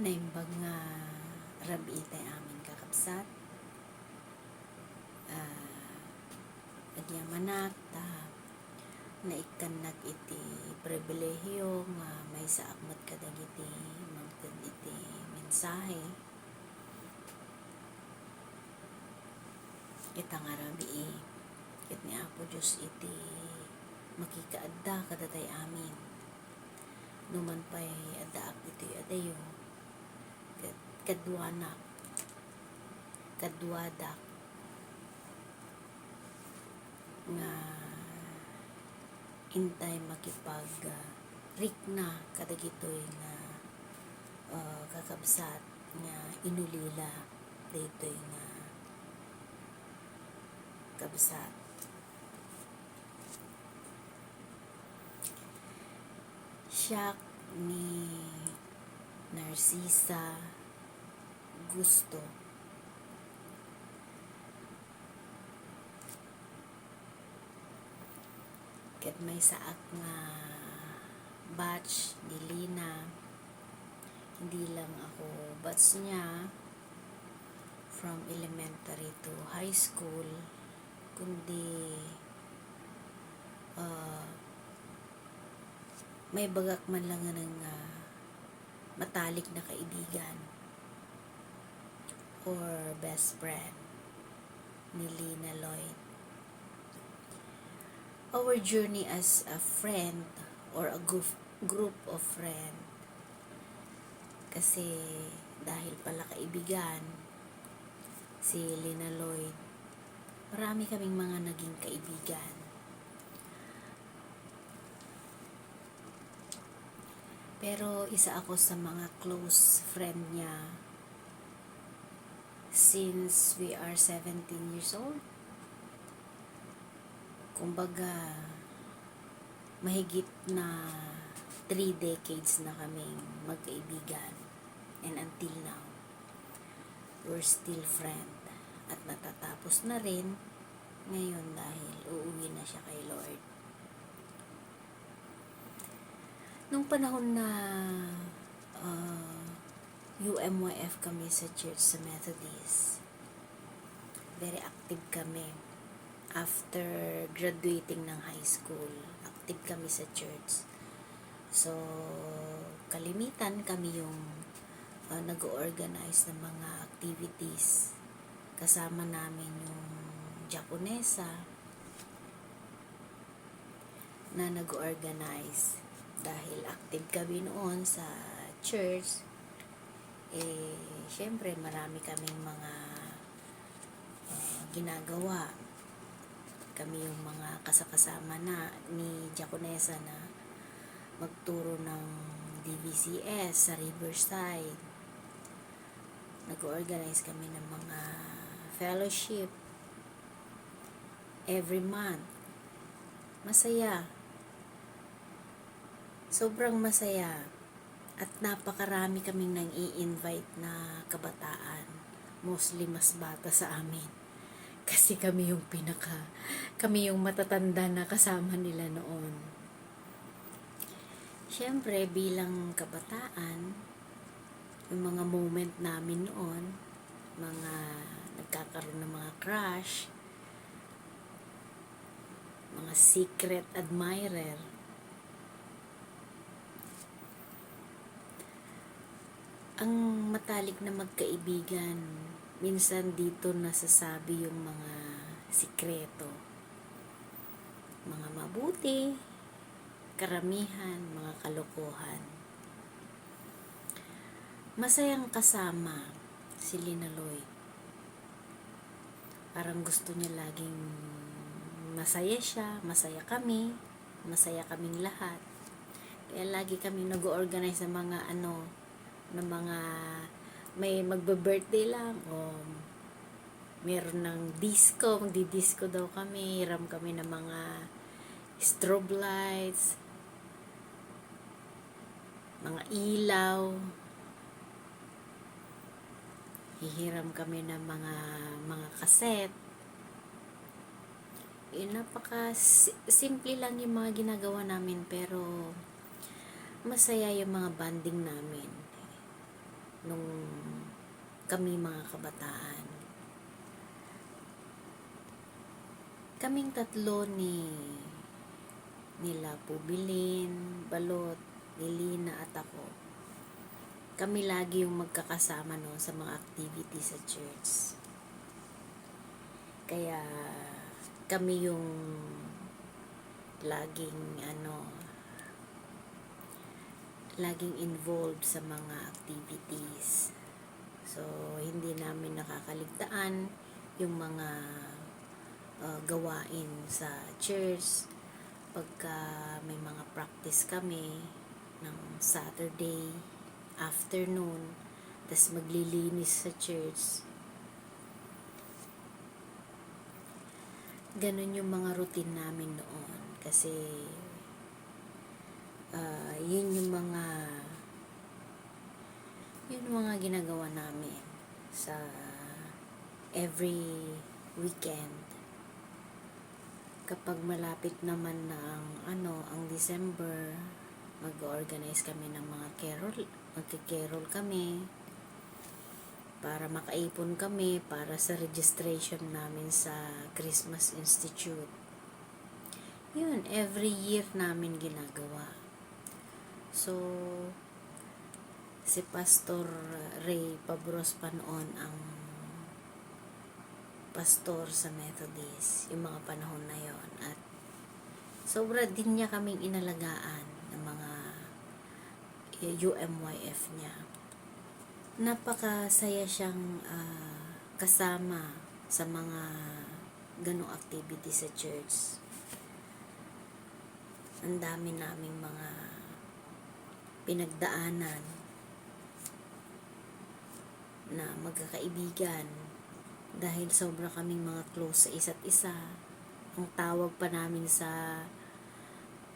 Naimbag nga rabi itay amin kakabsat. Adyamanak ta naikanag iti pribilehiyo nga may saakmat kadag iti magtad iti mensahe. Ita nga rabi ket ni Apo Diyos iti makikaadda kadatay amin. Numan pa'y addaak iti adayo kadwadak nga intay makipag rikna kadagitoy nga kakabsat nga inulila daytoy nga kabsat. Siya ni Narcisa Gusto. Ket may saak nga batch ni Lina. Hindi lang ako batch niya from elementary to high school, kundi may bagak man lang ng matalik na kaibigan or best friend ni Lina Lloyd. Our journey as a friend or a group of friend, kasi dahil pala kaibigan si Lina Lloyd, marami kaming mga naging kaibigan. Pero isa ako sa mga close friend niya since we are 17 years old. Kumbaga, mahigit na 3 decades na kaming magkaibigan. And until now, we're still friend. At natatapos na rin ngayon dahil uuwi na siya kay Lord. Nung panahon na UMYF kami sa church sa Methodist, very active kami. After graduating ng high school, active kami sa church. So, kalimitan kami yung nag-organize ng mga activities. Kasama namin yung Japonesa na nag-organize. Dahil active kami noon sa church, syempre marami kaming mga ginagawa. Kami yung mga kasakasama na ni Jaconesa na magturo ng DVCS sa Riverside. Nag-organize kami ng mga fellowship every month. Masaya. Sobrang masaya. At napakarami kaming nang i-invite na kabataan. Mostly mas bata sa amin. Kasi kami yung matatanda na kasama nila noon. Siyempre, bilang kabataan, yung mga moment namin noon, mga nagkakaroon ng mga crush, mga secret admirer, ang matalik na magkaibigan, minsan dito nasasabi yung mga sikreto. Mga mabuti, karamihan, mga kalokohan. Masayang kasama si Lina Lloyd. Parang gusto niya laging masaya siya, masaya kami, masaya kaming lahat. Kaya lagi kami nag-organize ng mga ng mga may magbe-birthday lang o meron ng disco, magdi-disco daw kami, hiram kami ng mga strobe lights, mga ilaw, hihiram kami ng mga kaset. Napaka simple lang yung mga ginagawa namin, pero masaya yung mga bonding namin. nung kami mga kabataan. Kaming tatlo nila Pubilin, Balot, Lilina at ako. Kami lagi yung magkakasama noon sa mga activity sa church. Kaya kami yung laging involved sa mga activities. So, hindi namin nakakaligtaan yung mga gawain sa church. Pagka may mga practice kami ng Saturday afternoon, tas maglilinis sa church. Ganun yung mga routine namin noon. Kasi yun yung mga ginagawa namin sa every weekend. Kapag malapit naman na ang December, mag-organize kami ng mga magke-carol kami para makaipon kami para sa registration namin sa Christmas Institute. Yun, every year namin ginagawa. So, si Pastor Ray Pabros pa noon ang pastor sa Methodist, yung mga panahon na yon. At sobra din niya kaming inalagaan ng mga UMYF niya. Napakasaya siyang kasama sa mga ganong activity sa church. Ang dami naming mga pinagdaanan na magkakaibigan dahil sobra kaming mga close sa isa't isa. Ang tawag pa namin sa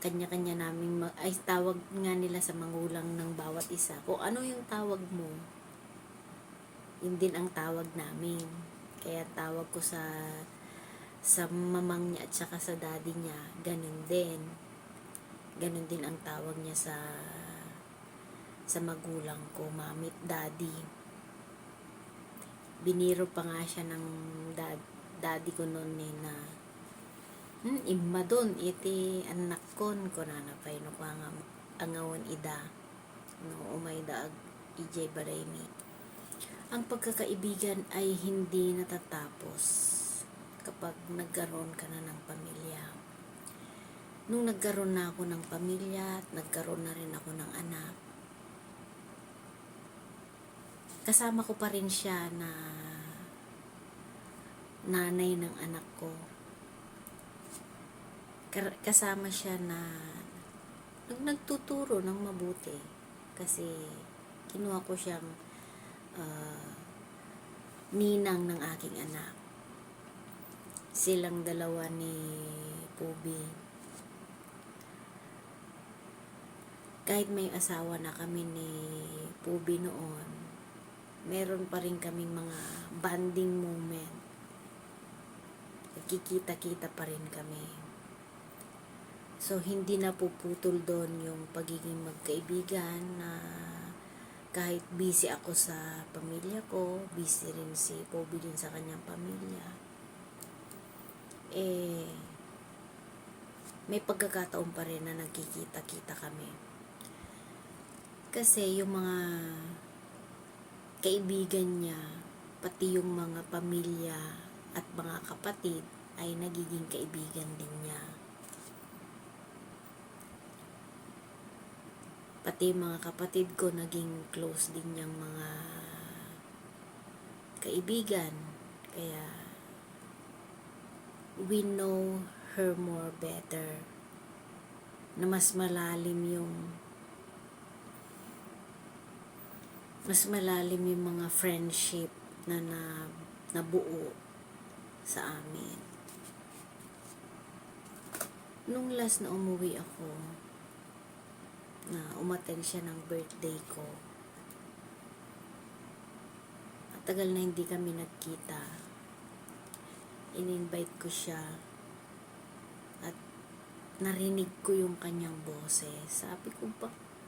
kanya-kanya namin tawag nga nila sa magulang ng bawat isa. Kung ano yung tawag mo, yun din ang tawag namin. Kaya tawag ko sa mamang niya at saka sa daddy niya, ganun din. Ganun din ang tawag niya sa magulang ko, mami at daddy. Biniro pa nga siya ng daddy ko noon na imma doon, iti anak kon ko na napay no ko angawon ida no umay daag ijay baraymi. Ang pagkakaibigan ay hindi natatapos kapag nagkaroon ka na ng pamilya. Nung nagkaroon na ako ng pamilya at nagkaroon na rin ako ng anak, kasama ko pa rin siya na nanay ng anak ko. Kasama siya na nagtuturo ng mabuti kasi kinuha ko siyang ninang ng aking anak. Silang dalawa ni Pubi. Kahit may asawa na kami ni Pubi noon, meron pa rin kaming mga bonding moment. Nagkikita-kita pa rin kami. So, hindi na puputol doon yung pagiging magkaibigan na kahit busy ako sa pamilya ko, busy rin si Poby din sa kanyang pamilya. May pagkakataon pa rin na nagkikita-kita kami. Kasi yung mga kaibigan niya, pati yung mga pamilya at mga kapatid ay nagiging kaibigan din niya. Pati mga kapatid ko naging close din niyang mga kaibigan. Kaya we know her more better. Na mas malalim yung mga friendship na nabuo sa amin. Nung last na umuwi ako, na umattend siya ng birthday ko. At tagal na hindi kami nagkita. In-invite ko siya at narinig ko yung kanyang boses. Sabi ko,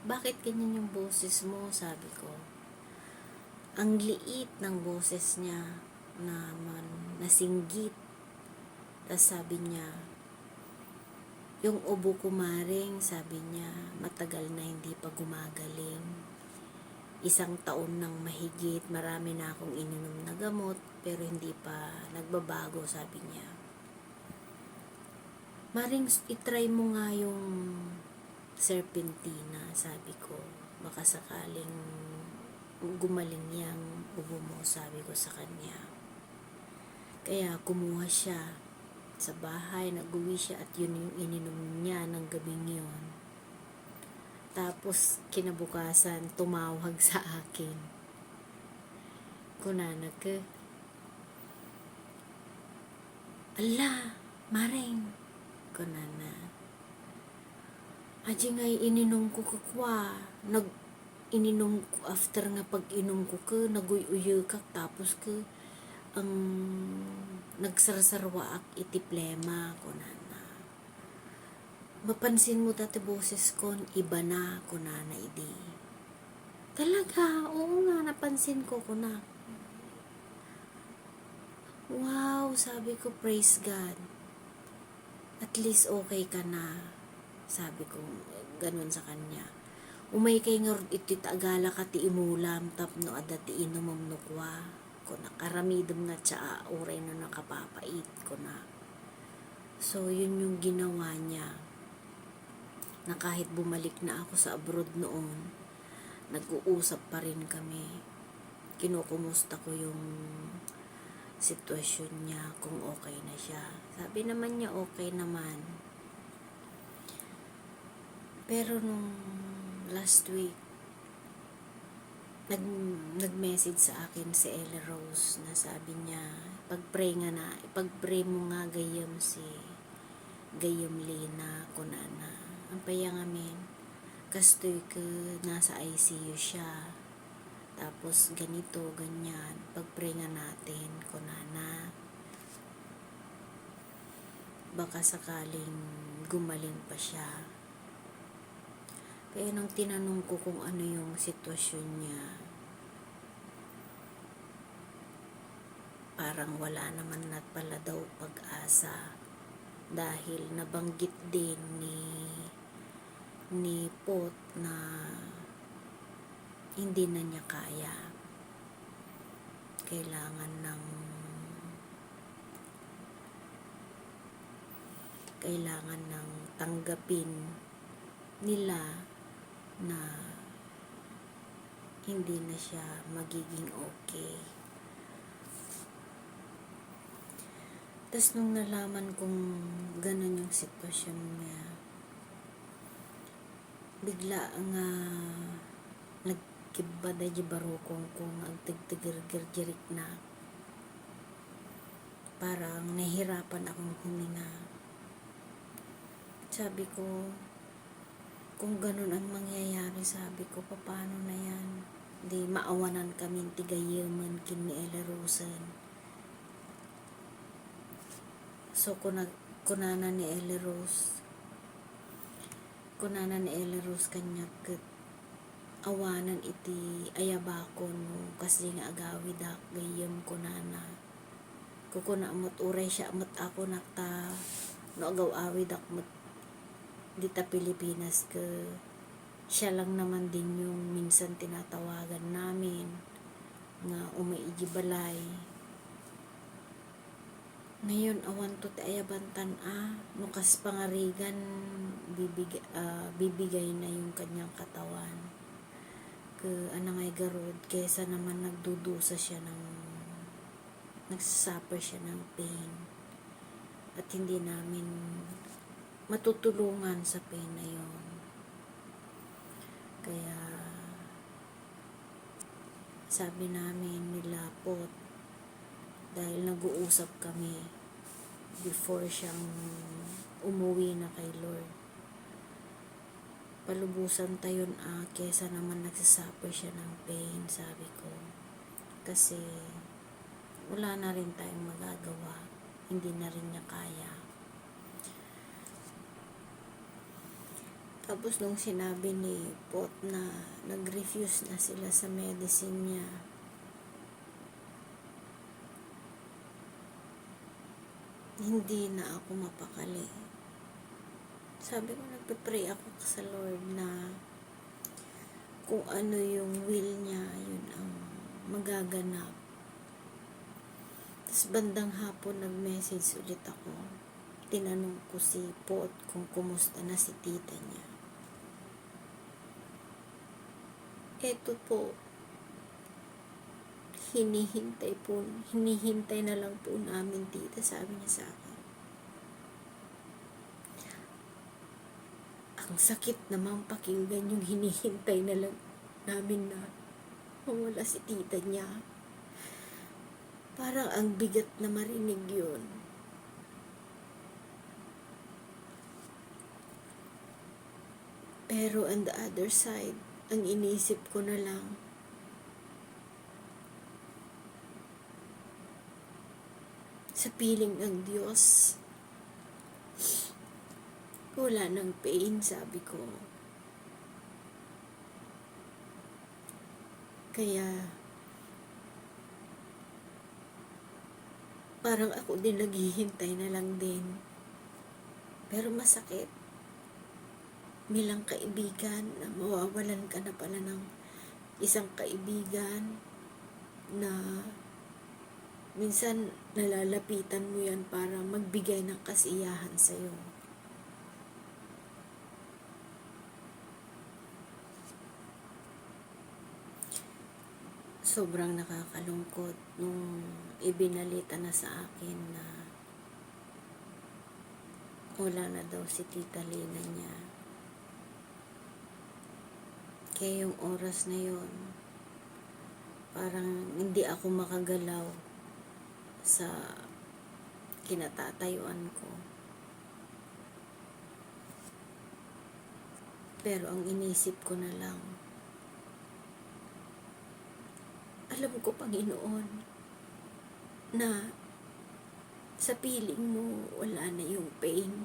bakit ganyan yung boses mo? Sabi ko. Ang liit ng boses niya naman, nasinggit. Tapos sabi niya, yung ubo ko maring, sabi niya, matagal na hindi pa gumagaling. 1 taon nang mahigit, marami na akong ininom na gamot, pero hindi pa nagbabago, sabi niya. Maring itry mo nga yung serpentina, sabi ko. Baka sakaling gumaling yang ubo mo, sabi ko sa kanya. Kaya kumuha siya sa bahay, nag-uwi siya at yun yung ininom niya ng gabing yun. Tapos kinabukasan tumawag sa akin. Kunana ka, ala, maring, kunana. Aji ngay ininom ko kakwa, ininom ko after nga pag-inom ko ka, naguy-uyo ka, tapos ka, ang nagsarsarwa ak iti plema, kunana. Mapansin mo dati boses kon, iba na, kunana idi. Talaga, oo nga, napansin ko, kuna. Wow, sabi ko, praise God. At least okay ka na. Sabi ko, ganun sa kanya. Umay kay nga iti tagala ka ti imulam, tapno ada ti inumam nukwa. Kuna, karamidom nga tsa, uray na nakapapait ko na. So, yun yung ginawa niya. Na kahit bumalik na ako sa abroad noon, nag-uusap pa rin kami. Kinukumusta ko yung sitwasyon niya, kung okay na siya. Sabi naman niya okay naman. Pero nung last week, nag-message sa akin si Ella Rose na sabi niya, ipag-pray mo nga gayam gayam Lina, kunana. Ang payang amin, kastoy ka, nasa ICU siya. Tapos ganito, ganyan, pag-pray nga natin, kunana. Baka sakaling gumaling pa siya. Kaya nung tinanong ko kung ano yung sitwasyon niya, parang wala naman na pala daw pag-asa. Dahil nabanggit din ni Pot na hindi na niya kaya. Kailangan ng tanggapin nila na hindi na siya magiging okay. Tapos nung nalaman kong ganun yung sitwasyon niya, bigla nga nagkibada di barukong kung agtigtigir-girgirik na. Parang nahirapan akong huminga. Sabi ko, kung ganun ang mangyayari, sabi ko, paano na yan? Di maawanan kami tigayaman kin ni Ella Rosen. So, kunana ni Ella Rose kanya kat awanan iti ayabakon mo kasi nga agawid ak gayam kunana. Kukuna amot uray siya amot ako nakta no agaw awid ak mot dita Pilipinas ka siya lang naman din yung minsan tinatawagan namin nga umaigi balay. Ngayon awan to ti ayabantan nukas pangarigan bibigay na yung kanyang katawan ke anangay garod kaysa naman nagdudusa siya nagsasuffer siya ng pain at hindi namin matutulungan sa pain na yon. Kaya sabi namin nila Pot, dahil nag-uusap kami before siyang umuwi na kay Lord, palubusan tayon kesa naman nagsasuffer siya ng pain, sabi ko. Kasi wala na rin tayong magagawa, hindi na rin niya kaya. Tapos nung sinabi ni Pot na nag-refuse na sila sa medicine niya, hindi na ako mapakali. Sabi ko, nagpe-pray ako sa Lord na kung ano yung will niya, yun ang magaganap. Tapos bandang hapon nag-message ulit ako. Tinanong ko si Pot kung kumusta na si tita niya. Eto po, hinihintay na lang po namin tita, sabi niya sa akin. Ang sakit naman pakinggan yung hinihintay na lang namin na mawala si tita niya. Parang ang bigat na marinig yun. Pero on the other side, ang inisip ko na lang, sa piling ng Diyos, wala ng pain, sabi ko. Kaya, parang ako din naghihintay na lang din. Pero masakit. Bilang kaibigan na mawawalan ka na pala ng isang kaibigan na minsan nalalapitan mo yan para magbigay ng kasiyahan sa'yo. Sobrang nakakalungkot nung ibinalita na sa akin na wala na daw si Tita Lina niya. Kaya yung oras na yon, parang hindi ako makagalaw sa kinatatayuan ko. Pero ang inisip ko na lang, alam ko, Panginoon, na sa piling mo wala na yung pain.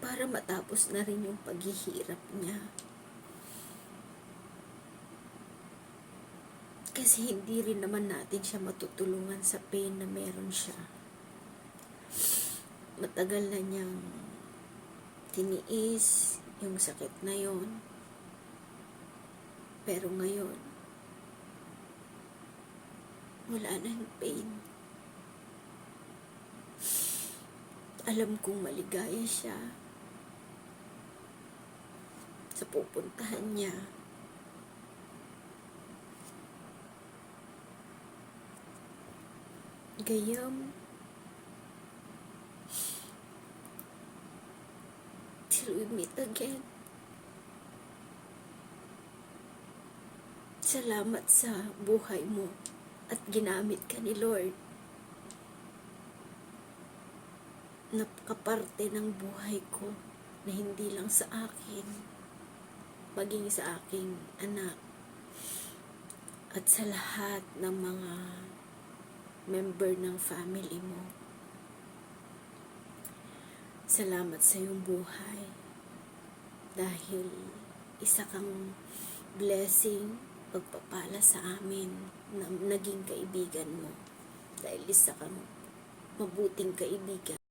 Para matapos na rin yung paghihirap niya. Kasi hindi rin naman natin siya matutulungan sa pain na meron siya. Matagal na niyang tiniis yung sakit na yon. Pero ngayon, wala na yung pain. Alam kong maligaya siya sa pupuntahan niya. Gayam, till we meet again. Salamat sa buhay mo at ginamit ka ni Lord. Napakaparte ng buhay ko na hindi lang sa akin, maging sa aking anak at sa lahat ng mga member ng family mo. Salamat sa iyong buhay dahil isa kang blessing, pagpapala sa amin na naging kaibigan mo dahil isa kang mabuting kaibigan.